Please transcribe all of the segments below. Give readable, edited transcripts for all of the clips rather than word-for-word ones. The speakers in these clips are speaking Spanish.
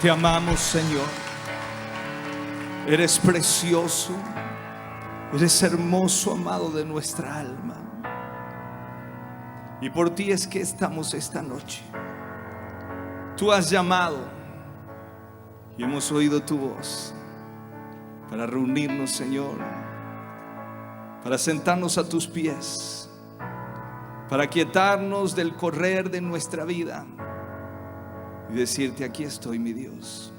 Te amamos, Señor. Eres precioso, eres hermoso, amado de nuestra alma. Y por ti es que estamos esta noche. Tú has llamado y hemos oído tu voz para reunirnos, Señor, para sentarnos a tus pies, para quietarnos del correr de nuestra vida y decirte: aquí estoy, mi Dios.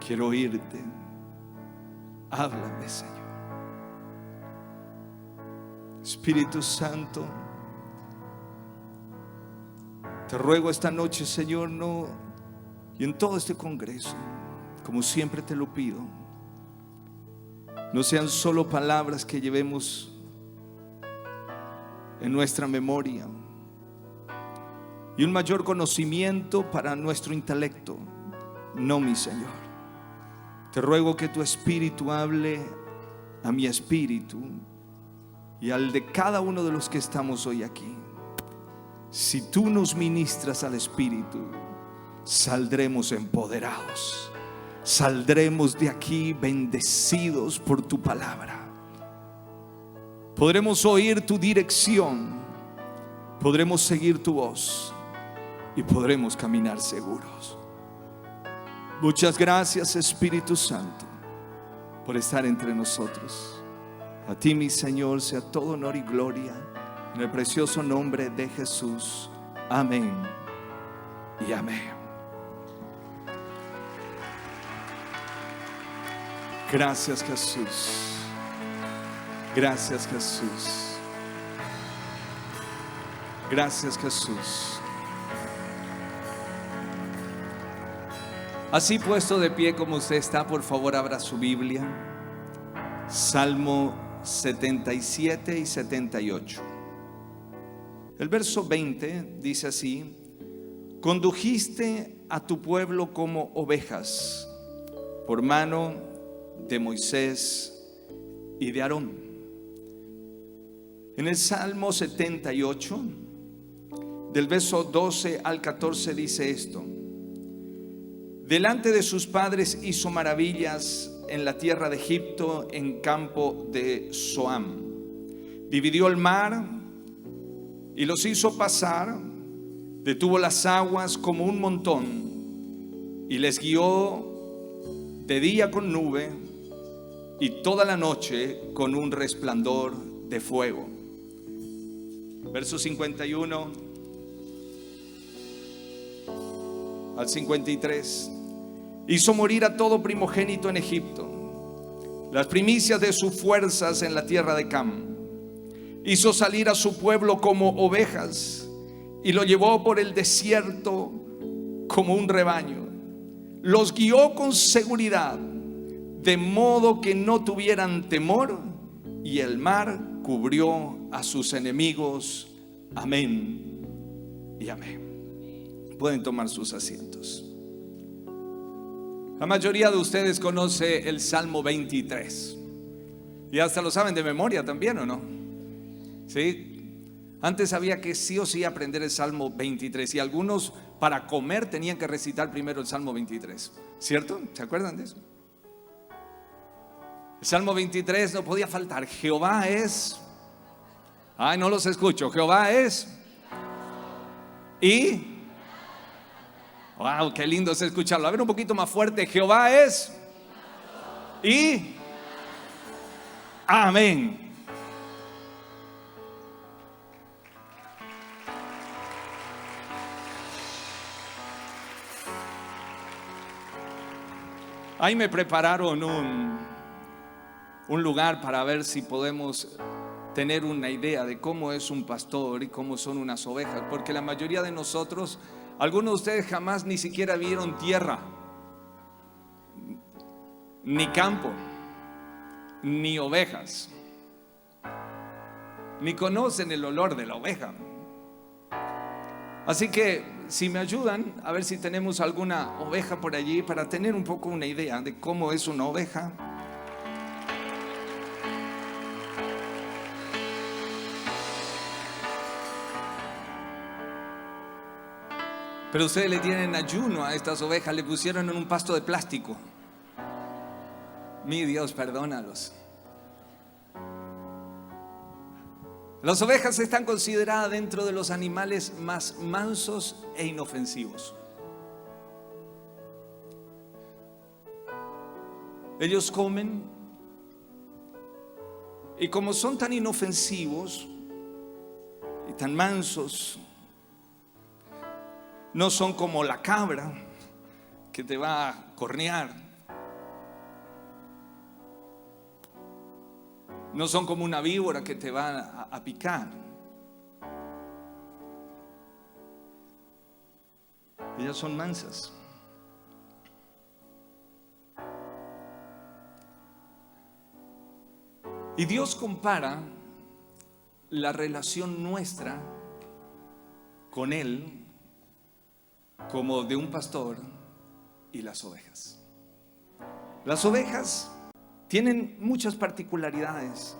Quiero oírte. Háblame, Señor. Espíritu Santo, te ruego esta noche, Señor, y en todo este congreso, como siempre te lo pido, no sean solo palabras que llevemos en nuestra memoria y un mayor conocimiento para nuestro intelecto. No, mi Señor. Te ruego que tu espíritu hable a mi espíritu y al de cada uno de los que estamos hoy aquí. Si tú nos ministras al espíritu, saldremos empoderados. Saldremos de aquí bendecidos por tu palabra. Podremos oír tu dirección, podremos seguir tu voz y podremos caminar seguros. Muchas gracias, Espíritu Santo, por estar entre nosotros. A ti, mi Señor, sea todo honor y gloria, en el precioso nombre de Jesús. Amén y amén. Gracias, Jesús. Gracias, Jesús. Gracias, Jesús. Así puesto de pie como usted está, por favor abra su Biblia. Salmo 77 y 78. El verso 20 dice así: condujiste a tu pueblo como ovejas por mano de Moisés y de Aarón. En el Salmo 78, del verso 12 al 14 dice esto: delante de sus padres hizo maravillas en la tierra de Egipto, en campo de Zoán. Dividió el mar y los hizo pasar, detuvo las aguas como un montón y les guió de día con nube y toda la noche con un resplandor de fuego. Verso 51 al 53. Hizo morir a todo primogénito en Egipto, las primicias de sus fuerzas en la tierra de Cam. Hizo salir a su pueblo como ovejas y lo llevó por el desierto como un rebaño. Los guió con seguridad, de modo que no tuvieran temor, y el mar cubrió a sus enemigos. Amén y amén. Pueden tomar sus asientos. La mayoría de ustedes conoce el Salmo 23 y hasta lo saben de memoria también, ¿o no? ¿Sí? Antes había que sí o sí aprender el Salmo 23 y algunos para comer tenían que recitar primero el Salmo 23, ¿cierto? ¿Se acuerdan de eso? El Salmo 23 no podía faltar. Jehová es... Ay, no los escucho. Jehová es... Y... Wow, qué lindo es escucharlo. A ver, un poquito más fuerte. Jehová es... Y... Amén. Ahí me prepararon un lugar para ver si podemos tener una idea de cómo es un pastor y cómo son unas ovejas, porque la mayoría de nosotros, algunos de ustedes jamás ni siquiera vieron tierra, ni campo, ni ovejas, ni conocen el olor de la oveja. Así que si me ayudan a ver si tenemos alguna oveja por allí para tener un poco una idea de cómo es una oveja. Pero ustedes le tienen ayuno a estas ovejas, le pusieron en un pasto de plástico. Mi Dios, perdónalos. Las ovejas están consideradas dentro de los animales más mansos e inofensivos. Ellos comen y como son tan inofensivos y tan mansos, no son como la cabra que te va a cornear. No son como una víbora que te va a picar. Ellas son mansas. Y Dios compara la relación nuestra con Él como de un pastor y las ovejas. Las ovejas tienen muchas particularidades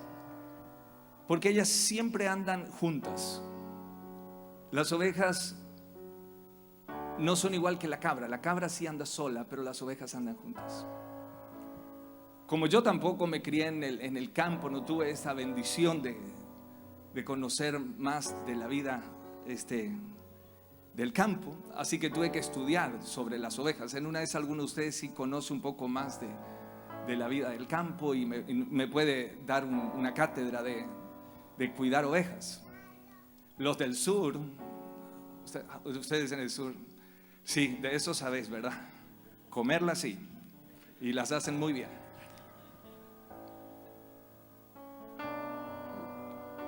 porque ellas siempre andan juntas. Las ovejas no son igual que la cabra. La cabra sí anda sola, pero las ovejas andan juntas. Como yo tampoco me crié en el campo, no tuve esa bendición de conocer más de la vida del campo, así que tuve que estudiar sobre las ovejas. En una vez alguno de ustedes sí conoce un poco más de la vida del campo y me puede dar una cátedra de cuidar ovejas. Los del sur, ustedes en el sur, sí, de eso sabéis, ¿verdad? Comerlas sí, y las hacen muy bien.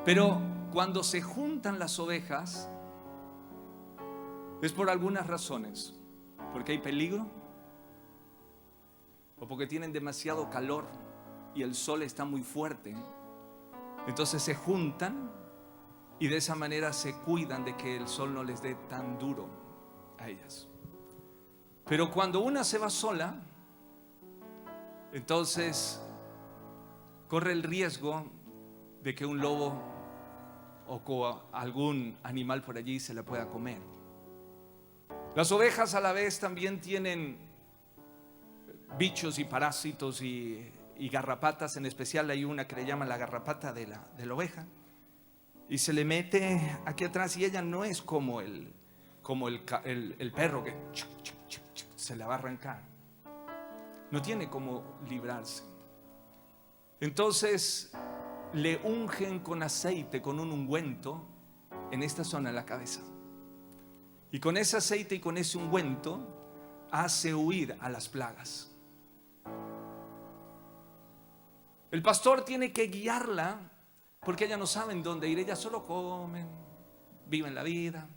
Pero cuando se juntan las ovejas es por algunas razones, porque hay peligro o porque tienen demasiado calor y el sol está muy fuerte. Entonces se juntan y de esa manera se cuidan de que el sol no les dé tan duro a ellas. Pero cuando una se va sola, entonces corre el riesgo de que un lobo o algún animal por allí se la pueda comer. Las ovejas a la vez también tienen bichos y parásitos y garrapatas. En especial hay una que le llaman la garrapata de la oveja, y se le mete aquí atrás, y ella no es como el perro que se la va a arrancar. No tiene cómo librarse. Entonces le ungen con aceite, con un ungüento en esta zona de la cabeza, y con ese aceite y con ese ungüento hace huir a las plagas. El pastor tiene que guiarla porque ellas no saben dónde ir. Ellas solo comen, viven la vida.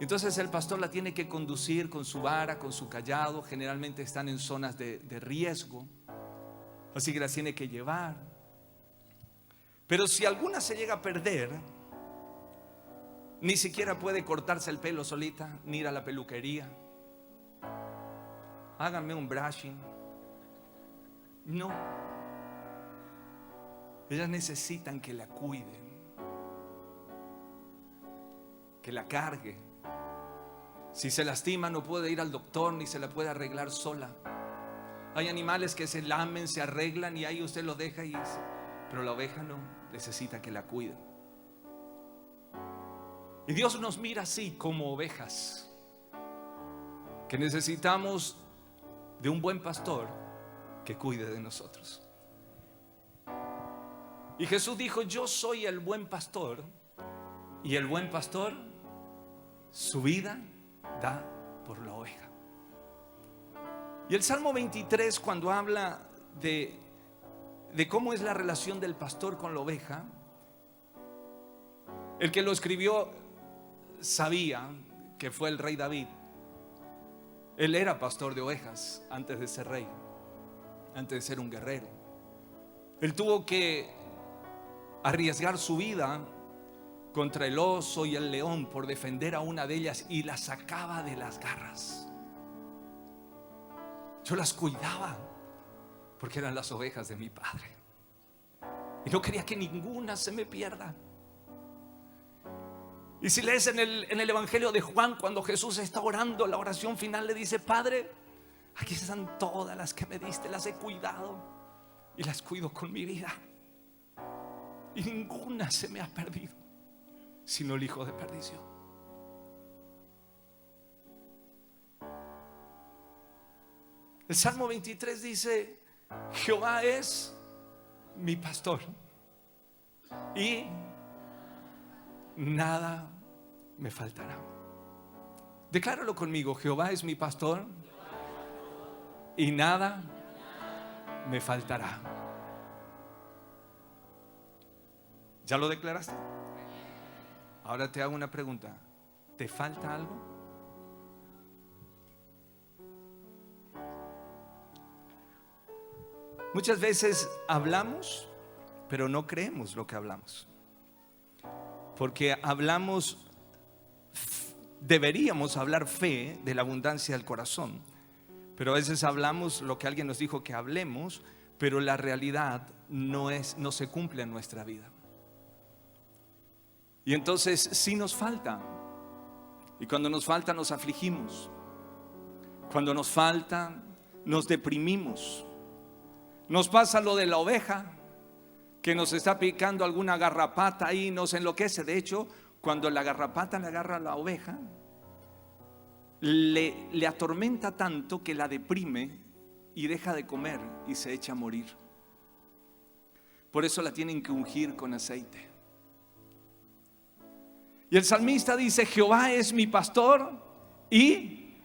Entonces el pastor la tiene que conducir con su vara, con su cayado. Generalmente están en zonas de riesgo, así que las tiene que llevar. Pero si alguna se llega a perder, ni siquiera puede cortarse el pelo solita, ni ir a la peluquería. Háganme un brushing. No. Ellas necesitan que la cuiden, que la cargue. Si se lastima, no puede ir al doctor ni se la puede arreglar sola. Hay animales que se lamen, se arreglan y ahí usted lo deja y pero la oveja no, necesita que la cuiden. Y Dios nos mira así como ovejas, que necesitamos de un buen pastor que cuide de nosotros. Y Jesús dijo: yo soy el buen pastor, y el buen pastor su vida da por la oveja. Y el Salmo 23, cuando habla de cómo es la relación del pastor con la oveja, el que lo escribió sabía que fue el rey David. Él era pastor de ovejas antes de ser rey, antes de ser un guerrero. Él tuvo que arriesgar su vida contra el oso y el león por defender a una de ellas, y la sacaba de las garras. Yo las cuidaba porque eran las ovejas de mi padre y no quería que ninguna se me pierda. Y si lees en el Evangelio de Juan, cuando Jesús está orando, la oración final le dice: Padre, aquí están todas las que me diste, las he cuidado y las cuido con mi vida, y ninguna se me ha perdido, sino el hijo de perdición. El Salmo 23 dice: Jehová es mi pastor y nada me faltará. Decláralo conmigo: Jehová es mi pastor y nada me faltará. ¿Ya lo declaraste? Ahora te hago una pregunta: ¿te falta algo? Muchas veces hablamos, pero no creemos lo que hablamos. Porque deberíamos hablar fe de la abundancia del corazón, pero a veces hablamos lo que alguien nos dijo que hablemos, pero la realidad no se cumple en nuestra vida. Y entonces sí nos falta. Y cuando nos falta nos afligimos. Cuando nos falta nos deprimimos. Nos pasa lo de la oveja, que nos está picando alguna garrapata y nos enloquece. De hecho, cuando la garrapata le agarra a la oveja, le atormenta tanto que la deprime y deja de comer y se echa a morir. Por eso la tienen que ungir con aceite. Y el salmista dice: Jehová es mi pastor y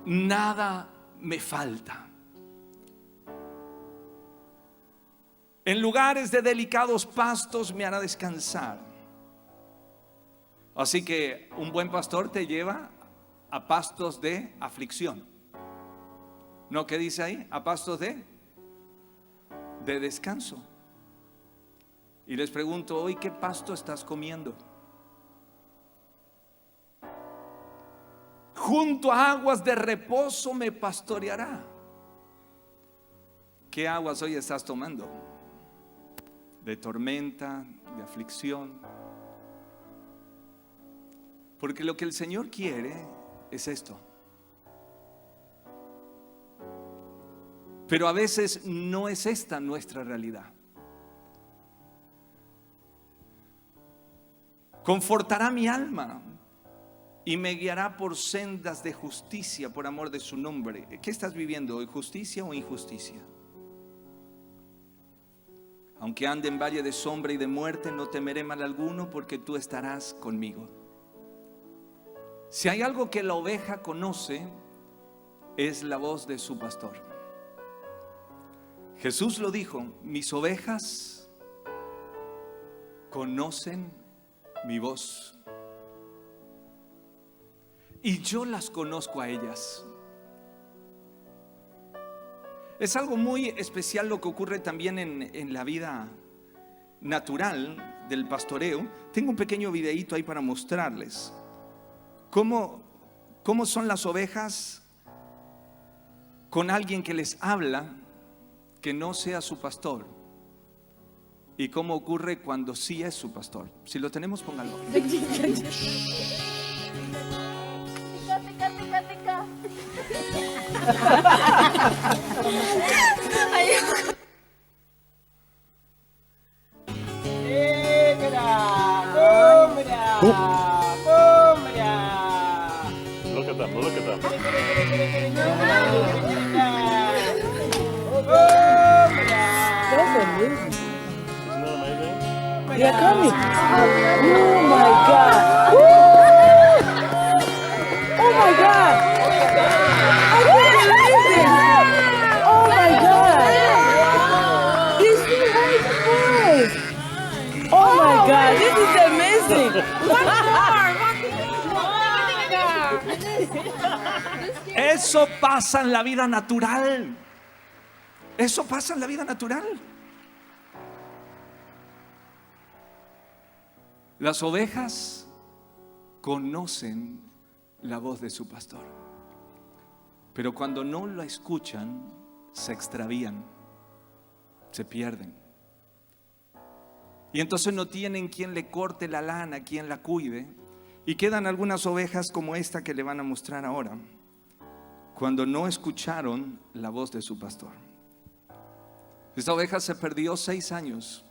nada me falta. En lugares de delicados pastos me hará descansar. Así que un buen pastor te lleva a pastos de aflicción. ¿No? ¿Qué dice ahí? A pastos de descanso. Y les pregunto hoy: ¿qué pasto estás comiendo? Junto a aguas de reposo me pastoreará. ¿Qué aguas hoy estás tomando? De tormenta, de aflicción. Porque lo que el Señor quiere es esto. Pero a veces no es esta nuestra realidad. Confortará mi alma y me guiará por sendas de justicia por amor de su nombre. ¿Qué estás viviendo hoy? ¿Justicia o injusticia? Aunque ande en valle de sombra y de muerte, no temeré mal alguno, porque tú estarás conmigo. Si hay algo que la oveja conoce, es la voz de su pastor. Jesús lo dijo: mis ovejas conocen mi voz y yo las conozco a ellas. Es algo muy especial lo que ocurre también en la vida natural del pastoreo. Tengo un pequeño videíto ahí para mostrarles cómo son las ovejas con alguien que les habla que no sea su pastor, y cómo ocurre cuando sí es su pastor. Si lo tenemos, pónganlo. Look at them, look at them. That's amazing. Isn't that amazing? They are coming. Oh my God. Woo! Oh my God. I can't believe it. Oh my God. This is right. Oh my God. This is amazing. Eso pasa en la vida natural. Eso pasa en la vida natural. Las ovejas conocen la voz de su pastor, pero cuando no la escuchan, se extravían, se pierden. Y entonces no tienen quien le corte la lana, quien la cuide. Y quedan algunas ovejas como esta que le van a mostrar ahora, cuando no escucharon la voz de su pastor. Esta oveja se perdió 6 años.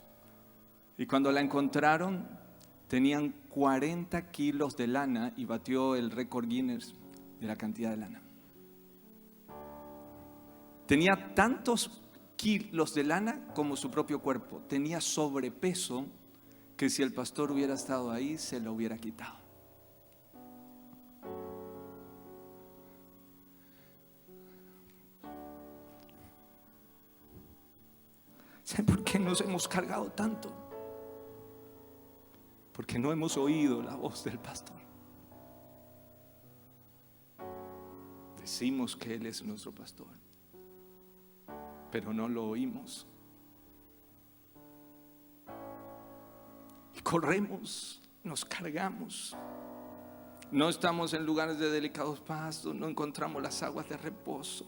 Y cuando la encontraron, tenían 40 kilos de lana y batió el récord Guinness de la cantidad de lana. Tenía tantos kilos de lana como su propio cuerpo. Tenía sobrepeso que si el pastor hubiera estado ahí, se lo hubiera quitado. ¿Saben por qué nos hemos cargado tanto? Porque no hemos oído la voz del pastor. Decimos que Él es nuestro pastor, pero no lo oímos. Y corremos, nos cargamos. No estamos en lugares de delicados pastos, no encontramos las aguas de reposo.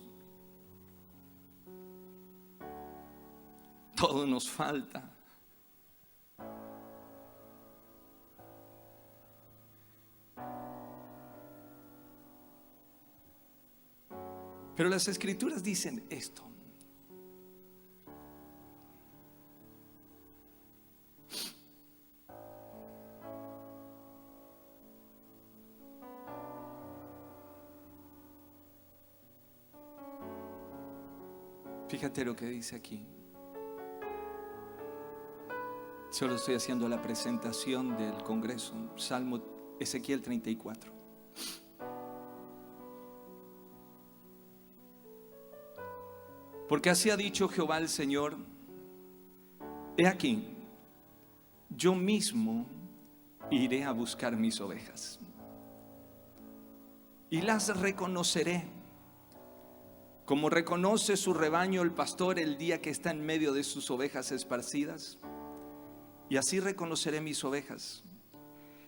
Todo nos falta. Pero las Escrituras dicen esto. Fíjate lo que dice aquí. Solo estoy haciendo la presentación del Congreso. Salmo Ezequiel 34. Porque así ha dicho Jehová el Señor: he aquí, yo mismo iré a buscar mis ovejas y las reconoceré, como reconoce su rebaño el pastor el día que está en medio de sus ovejas esparcidas. Y así reconoceré mis ovejas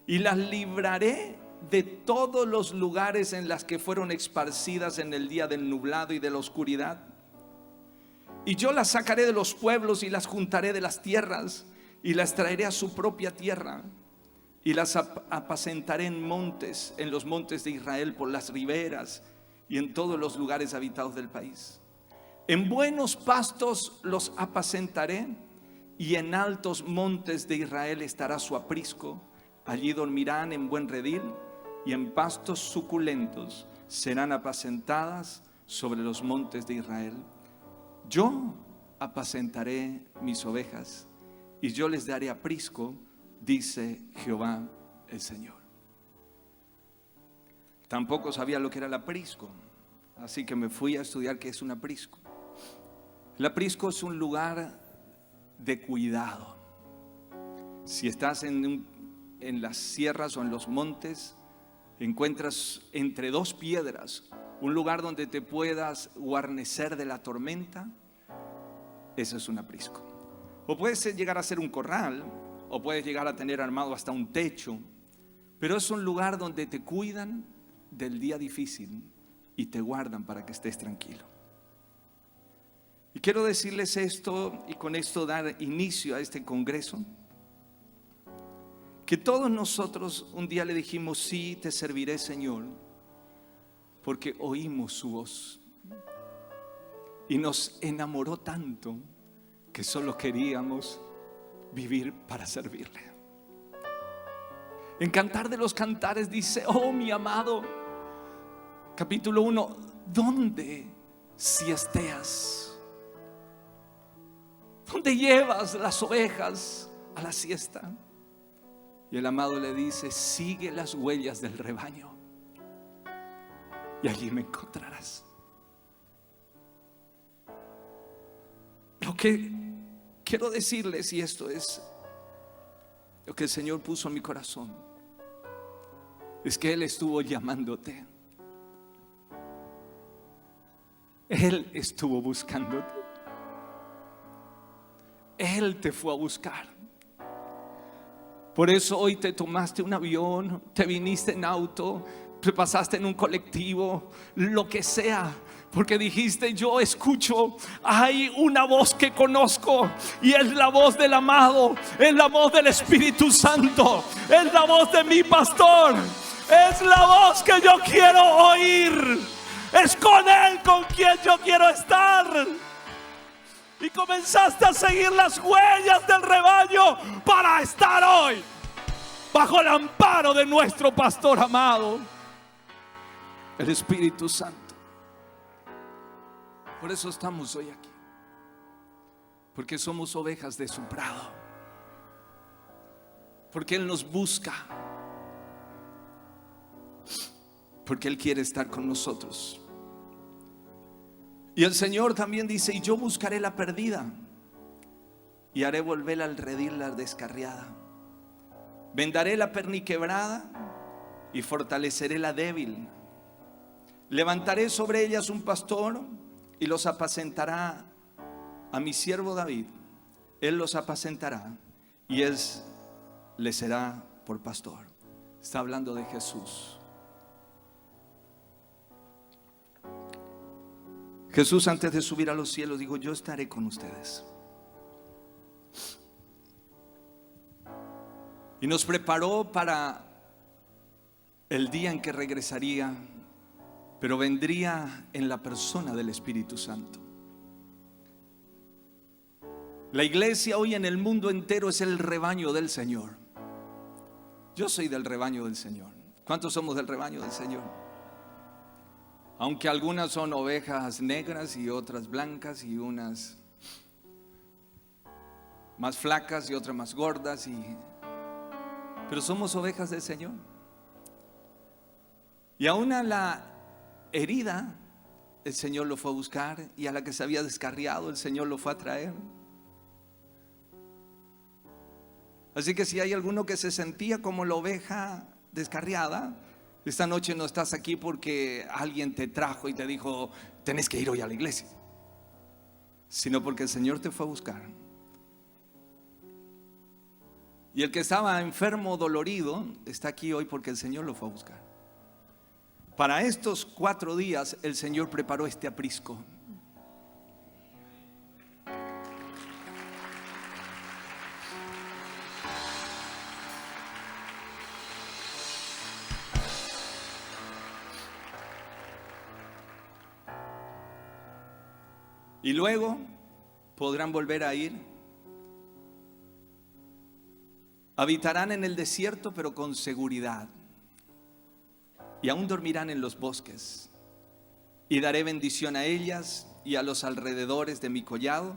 y las libraré de todos los lugares en las que fueron esparcidas en el día del nublado y de la oscuridad. Y yo las sacaré de los pueblos y las juntaré de las tierras y las traeré a su propia tierra y las apacentaré en montes, en los montes de Israel, por las riberas y en todos los lugares habitados del país. En buenos pastos los apacentaré y en altos montes de Israel estará su aprisco. Allí dormirán en buen redil y en pastos suculentos serán apacentadas sobre los montes de Israel. Yo apacentaré mis ovejas y yo les daré aprisco, dice Jehová el Señor. Tampoco sabía lo que era el aprisco, así que me fui a estudiar qué es un aprisco. El aprisco es un lugar de cuidado. Si estás en las sierras o en los montes, encuentras entre dos piedras un lugar donde te puedas guarnecer de la tormenta. Eso es un aprisco. O puedes llegar a ser un corral, o puedes llegar a tener armado hasta un techo, pero es un lugar donde te cuidan del día difícil y te guardan para que estés tranquilo. Y quiero decirles esto, y con esto dar inicio a este congreso, que todos nosotros un día le dijimos: sí, te serviré, Señor, porque oímos su voz y nos enamoró tanto que solo queríamos vivir para servirle. En Cantar de los Cantares dice: oh mi amado, capítulo 1, ¿dónde siesteas? ¿Dónde llevas las ovejas a la siesta? Y el amado le dice: sigue las huellas del rebaño y allí me encontrarás. Lo que quiero decirles, y esto es lo que el Señor puso en mi corazón, es que Él estuvo llamándote. Él estuvo buscándote. Él te fue a buscar. Por eso hoy te tomaste un avión, te viniste en auto, te pasaste en un colectivo, lo que sea, porque dijiste: yo escucho, hay una voz que conozco, y es la voz del amado, es la voz del Espíritu Santo, es la voz de mi pastor, es la voz que yo quiero oír, es con Él con quien yo quiero estar. Y comenzaste a seguir las huellas del rebaño para estar hoy bajo el amparo de nuestro pastor amado, el Espíritu Santo. Por eso estamos hoy aquí, porque somos ovejas de su prado, porque Él nos busca, porque Él quiere estar con nosotros. Y el Señor también dice: y yo buscaré la perdida y haré volver al redil la descarriada. Vendaré la perniquebrada y fortaleceré la débil. Levantaré sobre ellas un pastor y los apacentará a mi siervo David. Él los apacentará y él les será por pastor. Está hablando de Jesús. Jesús, antes de subir a los cielos, dijo: yo estaré con ustedes. Y nos preparó para el día en que regresaría, pero vendría en la persona del Espíritu Santo. La iglesia hoy en el mundo entero es el rebaño del Señor. Yo soy del rebaño del Señor. ¿Cuántos somos del rebaño del Señor? Aunque algunas son ovejas negras y otras blancas, y unas más flacas y otras más gordas, pero somos ovejas del Señor. Y aún a la herida el Señor lo fue a buscar, y a la que se había descarriado el Señor lo fue a traer. Así que si hay alguno que se sentía como la oveja descarriada, esta noche no estás aquí porque alguien te trajo y te dijo: tenés que ir hoy a la iglesia, sino porque el Señor te fue a buscar. Y el que estaba enfermo, dolorido, está aquí hoy porque el Señor lo fue a buscar. Para estos 4 días el Señor preparó este aprisco. Y luego podrán volver a ir. Habitarán en el desierto, pero con seguridad. Y aún dormirán en los bosques. Y daré bendición a ellas y a los alrededores de mi collado.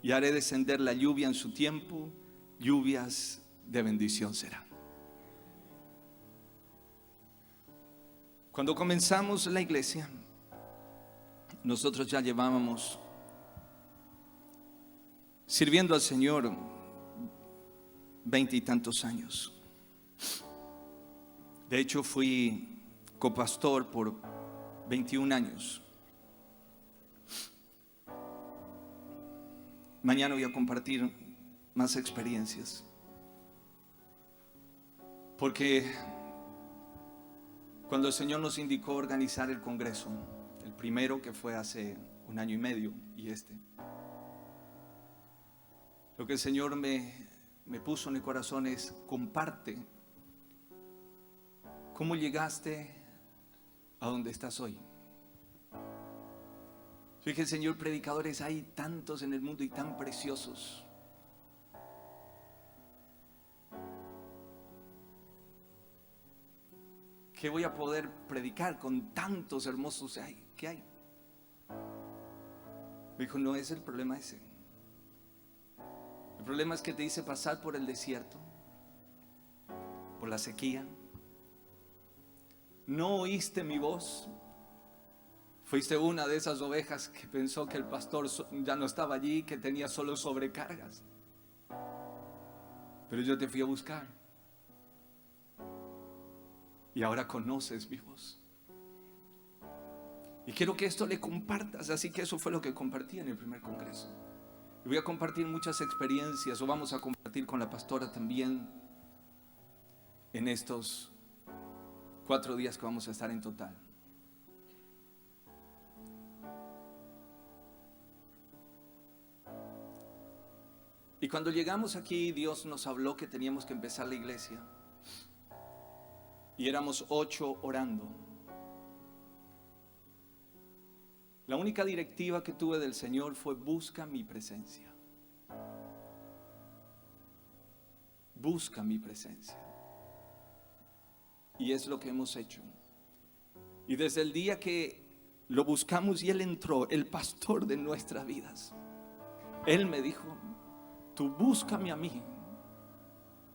Y haré descender la lluvia en su tiempo. Lluvias de bendición serán. Cuando comenzamos la iglesia, nosotros ya llevábamos sirviendo al Señor 20 y tantos años. De hecho, fui copastor por 21 años. Mañana voy a compartir más experiencias, porque cuando el Señor nos indicó organizar el congreso, el primero, que fue hace 1 año y medio, y lo que el Señor me puso en el corazón es: comparte cómo llegaste a donde estás hoy. Yo dije: Señor, predicadores hay tantos en el mundo y tan preciosos. ¿Qué voy a poder predicar con tantos hermosos que hay? Me dijo: no es el problema ese. El problema es que te hice pasar por el desierto, por la sequía. No oíste mi voz. Fuiste una de esas ovejas que pensó que el pastor ya no estaba allí, que tenía solo sobrecargas. Pero yo te fui a buscar. Y ahora conoces mi voz. Y quiero que esto le compartas. Así que eso fue lo que compartí en el primer congreso. Y voy a compartir muchas experiencias, o vamos a compartir con la pastora también, en estos 4 días que vamos a estar en total. Y cuando llegamos aquí, Dios nos habló que teníamos que empezar la iglesia. Y éramos 8 orando. La única directiva que tuve del Señor fue: busca mi presencia. Busca mi presencia. Y es lo que hemos hecho. Y desde el día que lo buscamos y Él entró, el pastor de nuestras vidas, Él me dijo: tú búscame a mí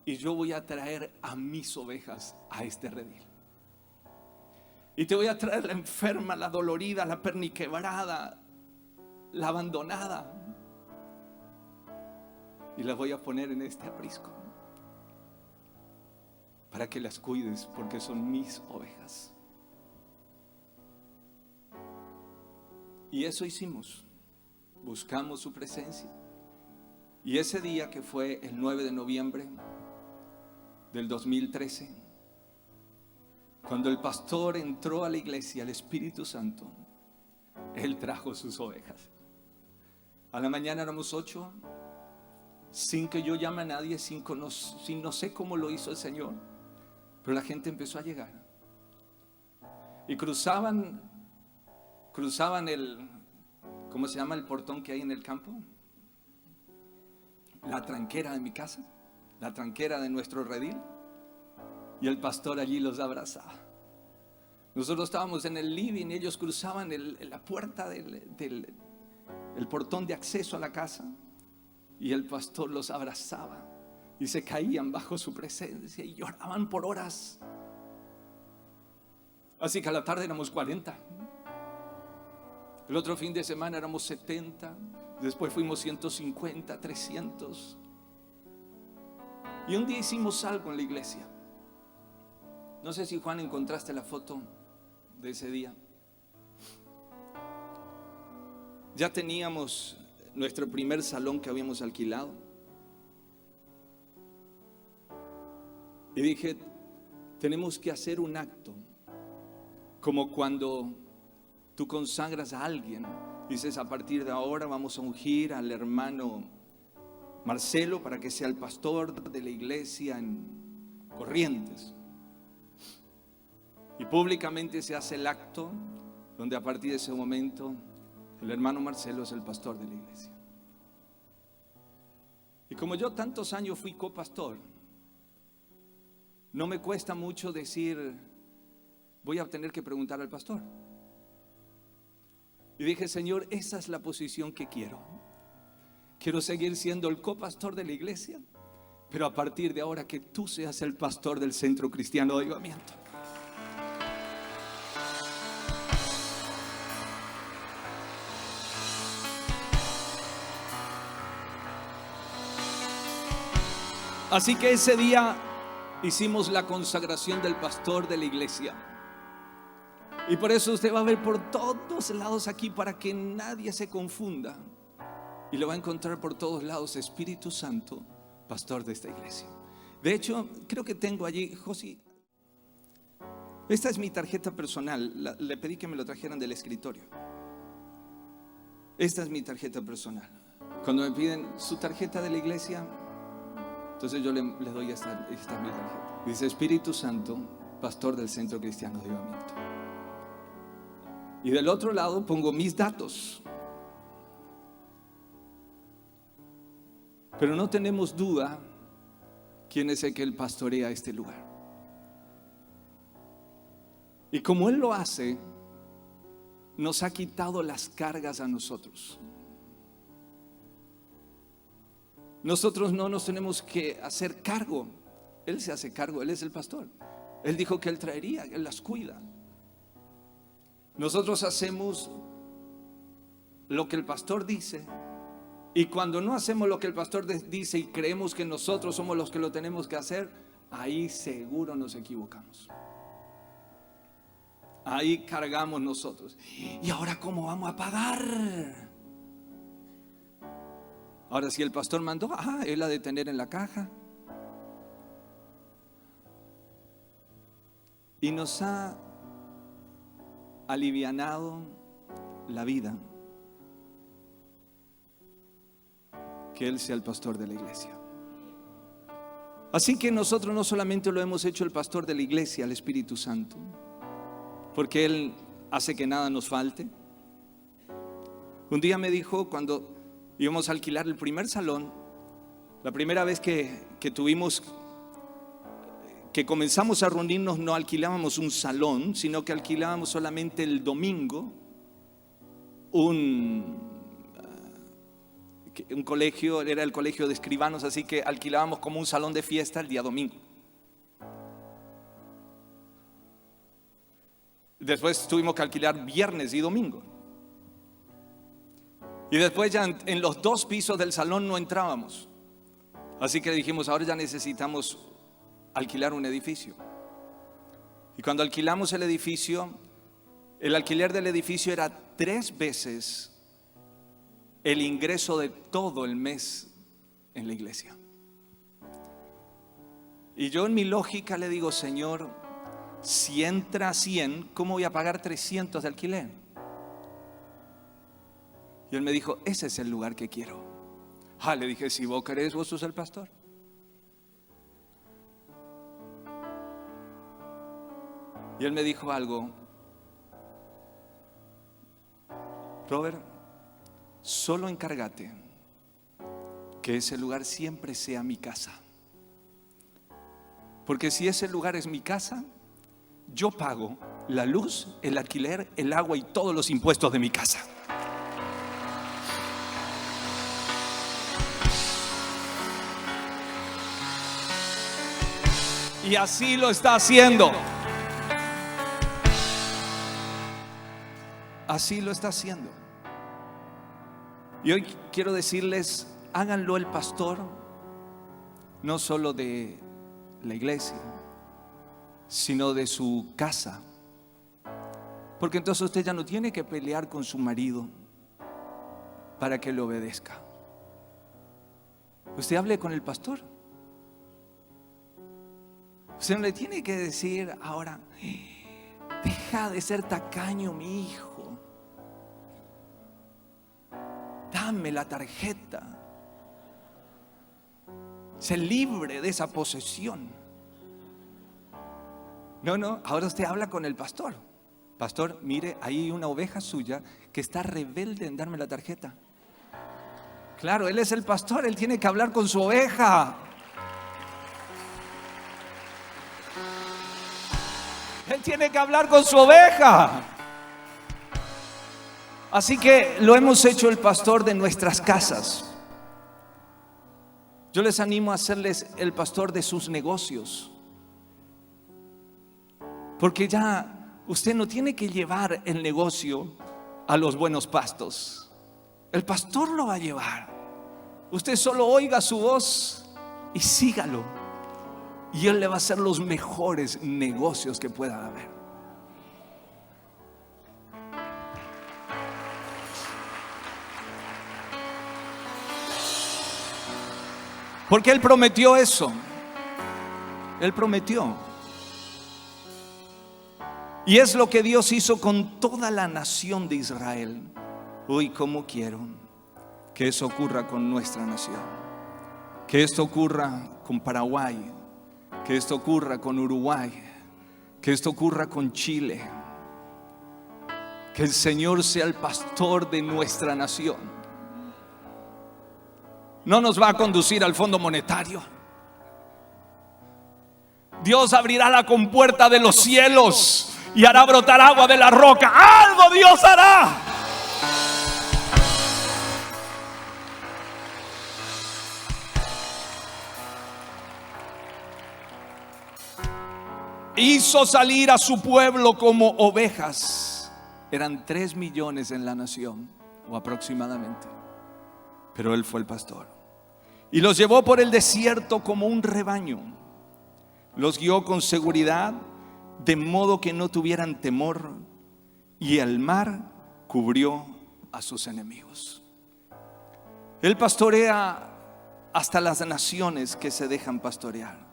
y yo voy a traer a mis ovejas a este redil. Y te voy a traer la enferma, la dolorida, la perniquebrada, la abandonada. Y las voy a poner en este aprisco para que las cuides, porque son mis ovejas. Y eso hicimos. Buscamos su presencia. Y ese día, que fue el 9 de noviembre del 2013, cuando el pastor entró a la iglesia, el Espíritu Santo, Él trajo sus ovejas. A la mañana éramos 8, sin que yo llame a nadie, sin no sé cómo lo hizo el Señor, pero la gente empezó a llegar. Y cruzaban el, ¿cómo se llama el portón que hay en el campo? La tranquera de mi casa, la tranquera de nuestro redil. Y el pastor allí los abrazaba. Nosotros estábamos en el living y ellos cruzaban la puerta del portón de acceso a la casa. Y el pastor los abrazaba y se caían bajo su presencia y lloraban por horas. Así que a la tarde éramos 40. El otro fin de semana éramos 70. Después fuimos 150, 300. Y un día hicimos algo en la iglesia. No sé si, Juan, encontraste la foto de ese día. Ya teníamos nuestro primer salón que habíamos alquilado. Y dije: tenemos que hacer un acto, como cuando tú consagras a alguien. Dices: a partir de ahora vamos a ungir al hermano Marcelo para que sea el pastor de la iglesia en Corrientes. Y públicamente se hace el acto donde a partir de ese momento el hermano Marcelo es el pastor de la iglesia. Y como yo tantos años fui copastor, no me cuesta mucho decir: voy a tener que preguntar al pastor. Y dije: Señor, esa es la posición que quiero. Quiero seguir siendo el copastor de la iglesia, pero a partir de ahora que tú seas el pastor del Centro Cristiano de Avivamiento. Así que ese día hicimos la consagración del pastor de la iglesia. Y por eso usted va a ver por todos lados aquí, para que nadie se confunda. Y lo va a encontrar por todos lados: Espíritu Santo, pastor de esta iglesia. De hecho, creo que tengo allí, Josi, esta es mi tarjeta personal. Le pedí que me lo trajeran del escritorio. Esta es mi tarjeta personal. Cuando me piden su tarjeta de la iglesia, entonces yo les doy esta es mi tarjeta. Dice: Espíritu Santo, pastor del Centro Cristiano de Avivamiento. Y del otro lado pongo mis datos. Pero no tenemos duda quién es el que pastorea este lugar. Y como Él lo hace, nos ha quitado las cargas a nosotros. Nosotros no nos tenemos que hacer cargo. Él se hace cargo, Él es el pastor. Él dijo que Él traería, Él las cuida. Nosotros hacemos lo que el pastor dice. Y cuando no hacemos lo que el pastor dice y creemos que nosotros somos los que lo tenemos que hacer, ahí seguro nos equivocamos. Ahí cargamos nosotros. ¿Y ahora cómo vamos a pagar? Ahora, si el pastor mandó, Él ha de tener en la caja. y nos ha alivianado la vida que Él sea el pastor de la iglesia. Así que nosotros no solamente lo hemos hecho el pastor de la iglesia, el Espíritu Santo, porque Él hace que nada nos falte. Un día me dijo, cuando íbamos a alquilar el primer salón, la primera vez que comenzamos a reunirnos, no alquilábamos un salón, sino que alquilábamos solamente el domingo un colegio, era el colegio de escribanos, así que alquilábamos como un salón de fiesta el día domingo. Después tuvimos que alquilar viernes y domingo. Y después ya en los 2 pisos del salón no entrábamos. Así que dijimos, ahora ya necesitamos alquilar un edificio. Y cuando alquilamos el edificio, el alquiler del edificio era 3 veces el ingreso de todo el mes en la iglesia. Y yo en mi lógica le digo, Señor, si entra 100, ¿cómo voy a pagar 300 de alquiler? Y Él me dijo, ese es el lugar que quiero. Le dije, si vos querés, vos sos el pastor. Y Él me dijo algo, Robert, solo encárgate que ese lugar siempre sea mi casa. Porque si ese lugar es mi casa, yo pago la luz, el alquiler, el agua y todos los impuestos de mi casa. Y así lo está haciendo. Así lo está haciendo. Y hoy quiero decirles, háganlo el pastor, no solo de la iglesia, sino de su casa. Porque entonces usted ya no tiene que pelear con su marido para que le obedezca. Usted hable con el pastor. Usted no le tiene que decir ahora, deja de ser tacaño, mi hijo. Dame la tarjeta. Sé libre de esa posesión. No, ahora usted habla con el pastor. Pastor, mire, ahí hay una oveja suya que está rebelde en darme la tarjeta. Claro, él es el pastor, él tiene que hablar con su oveja. Él tiene que hablar con su oveja. Así que lo hemos hecho el pastor de nuestras casas. Yo les animo a hacerles el pastor de sus negocios. Porque ya usted no tiene que llevar el negocio a los buenos pastos. El pastor lo va a llevar. Usted solo oiga su voz y sígalo. Y Él le va a hacer los mejores negocios que pueda haber. Porque Él prometió eso. Él prometió. Y es lo que Dios hizo con toda la nación de Israel. Hoy, ¿cómo quiero que eso ocurra con nuestra nación? Que esto ocurra con Paraguay. Que esto ocurra con Uruguay. Que esto ocurra con Chile. Que el Señor sea el pastor de nuestra nación. No nos va a conducir al Fondo Monetario. Dios abrirá la compuerta de los cielos y hará brotar agua de la roca. Algo Dios hará. Hizo salir a su pueblo como ovejas. Eran 3 millones en la nación, o aproximadamente. Pero Él fue el pastor. Y los llevó por el desierto como un rebaño. Los guió con seguridad, de modo que no tuvieran temor. Y el mar cubrió a sus enemigos. Él pastorea hasta las naciones que se dejan pastorear.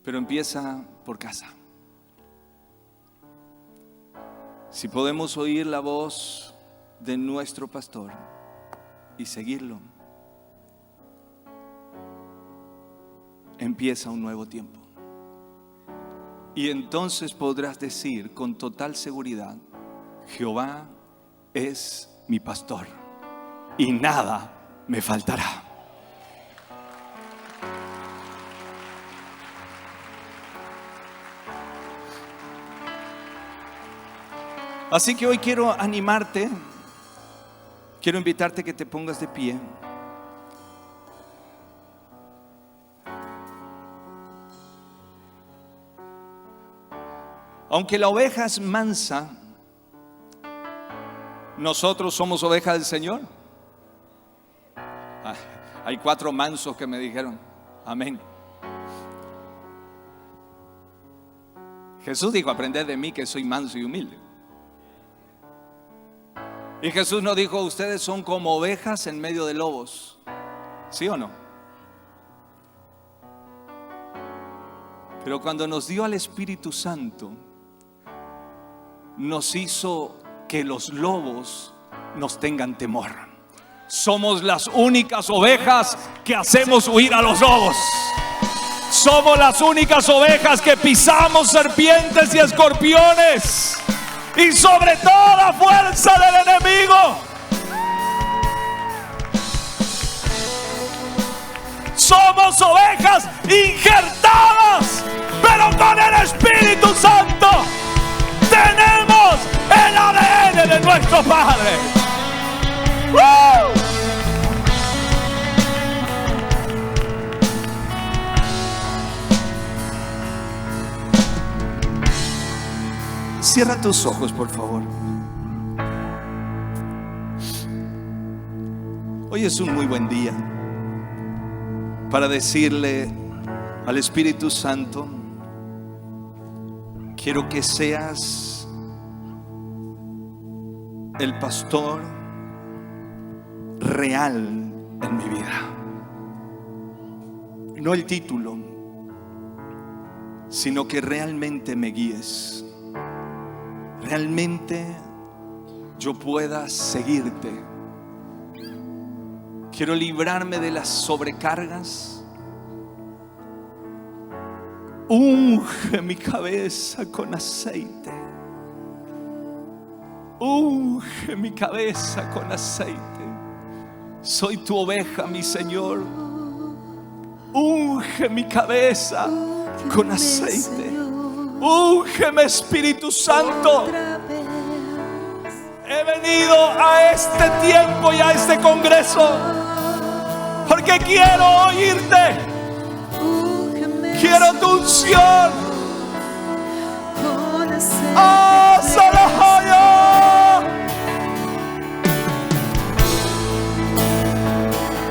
Pero empieza por casa. Si podemos oír la voz de nuestro pastor y seguirlo, empieza un nuevo tiempo. Y entonces podrás decir con total seguridad: Jehová es mi pastor y nada me faltará. Así que hoy quiero animarte, quiero invitarte a que te pongas de pie. Aunque la oveja es mansa, nosotros somos ovejas del Señor. Hay 4 mansos que me dijeron amén. Jesús dijo: aprended de mí que soy manso y humilde. Y Jesús nos dijo: ustedes son como ovejas en medio de lobos. ¿Sí o no? Pero cuando nos dio al Espíritu Santo, nos hizo que los lobos nos tengan temor. Somos las únicas ovejas que hacemos huir a los lobos. Somos las únicas ovejas que pisamos serpientes y escorpiones y sobre toda fuerza del enemigo. Somos ovejas injertadas, pero con el Espíritu Santo tenemos el ADN de nuestro Padre. ¡Woo! Cierra tus ojos, por favor. Hoy es un muy buen día para decirle al Espíritu Santo: quiero que seas el pastor real en mi vida. No el título, sino que realmente me guíes. Realmente yo pueda seguirte. Quiero librarme de las sobrecargas. Unge mi cabeza con aceite. Unge mi cabeza con aceite. Soy tu oveja, mi Señor. Unge mi cabeza con aceite. Úngeme, Espíritu Santo. He venido a este tiempo y a este congreso porque quiero oírte. Quiero tu unción. ¡Oh, Salahoyo!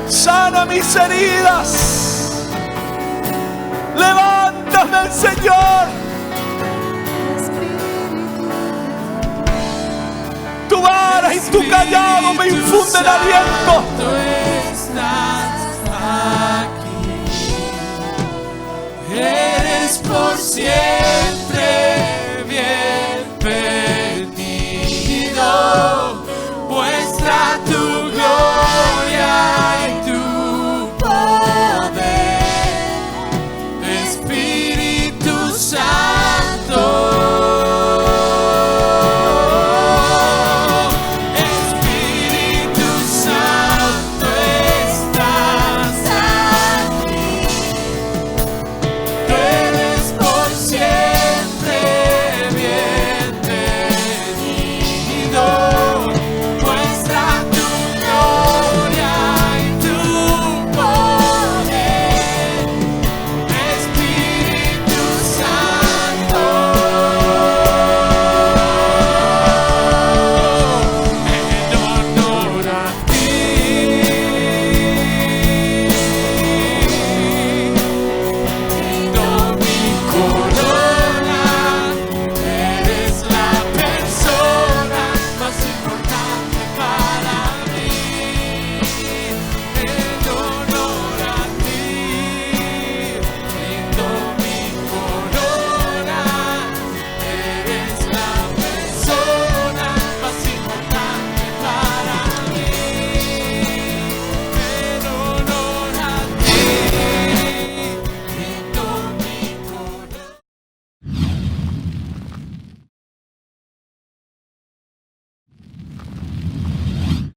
Sana mis heridas. Levántame, Señor. Tu vara y tu callado me infunden aliento. Tú estás aquí. Eres por siempre